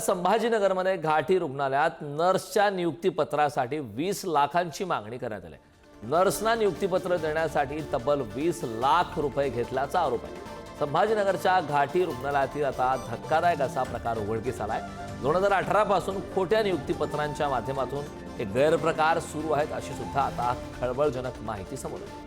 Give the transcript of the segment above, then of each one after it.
संभाजीनगरमध्ये घाटी रुग्णालयात नर्सच्या नियुक्तीपत्रासाठी 20 लाखांची मागणी करण्यात आली आहे। नर्सना नियुक्तीपत्र देण्यासाठी तब्बल 20 लाख रुपये घेतल्याचा आरोप आहे। संभाजीनगरच्या घाटी रुग्णालयातील आता धक्कादायक असा प्रकार उघडकीस आलाय। 2018 पासून खोट्या नियुक्तीपत्रांच्या माध्यमातून हे गैरप्रकार सुरू आहेत अशी सुद्धा आता खळबळजनक माहिती समोर आली।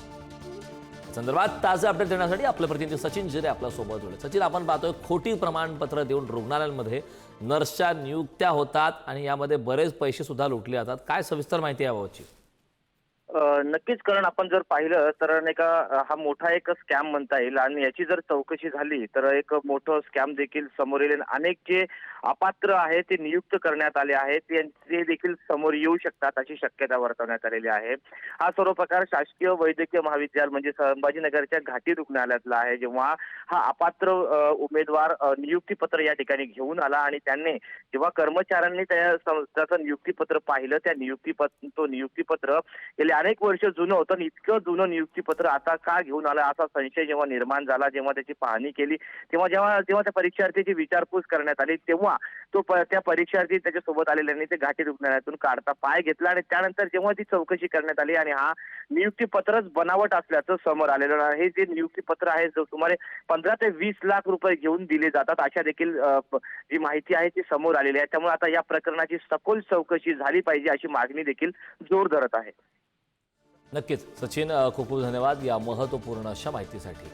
संदर्भात ताजे अपडेट देण्यासाठी आपले प्रतिनिधी सचिन जिरे आपल्या सोबत जोडले। सचिन, आपण पाहतोय खोटी प्रमाणपत्र देऊन रुग्णालयांमध्ये नर्सच्या नियुक्त्या होतात आणि यामध्ये बरेच पैसे सुद्धा लुटले जातात। काय सविस्तर माहिती याबाबतची? नक्कीच, कारण आपण जर पाहिलं तर नाही का हा मोठा एक स्कॅम म्हणता येईल आणि याची जर चौकशी झाली तर एक मोठं स्कॅम देखील समोर येईल। अनेक जे अपात्र आहेत ते नियुक्त करण्यात आले आहेत ते देखील समोर येऊ शकतात अशी शक्यता वर्तवण्यात आलेली आहे। हा सर्व प्रकार शासकीय वैद्यकीय महाविद्यालय म्हणजे संभाजीनगरच्या घाटी रुग्णालयातला आहे। जेव्हा हा अपात्र उमेदवार नियुक्तीपत्र या ठिकाणी घेऊन आला आणि त्यांनी जेव्हा कर्मचाऱ्यांनी त्याचं नियुक्तीपत्र पाहिलं, त्या नियुक्तीपत्र गेले अनेक वर्ष जुनं होतं। इतकं जुनं नियुक्तीपत्र आता का घेऊन आलं असा संशय जेव्हा निर्माण झाला, जेव्हा त्याची पाहणी केली, जेव्हा त्या परीक्षार्थीची विचारपूस करण्यात आली, तेव्हा त्या परीक्षार्थी त्याच्यासोबत आलेल्यांनी ते घाटी रुग्णालयातून काढता पाय घेतला आणि त्यानंतर जेव्हा ती चौकशी करण्यात आली आणि हा नियुक्तीपत्रच बनावट असल्याचं समोर आलेलं आहे। जे नियुक्तीपत्र आहे जो सुमारे 15 ते 20 लाख रुपये घेऊन दिले जातात अशा देखील जी माहिती आहे ती समोर आलेली आहे। त्यामुळे आता या प्रकरणाची सखोल चौकशी झाली पाहिजे अशी मागणी देखील जोर धरत आहे। नक्कीच सचिन, खूप खूप धन्यवाद या महत्त्वपूर्ण अशा माहितीसाठी।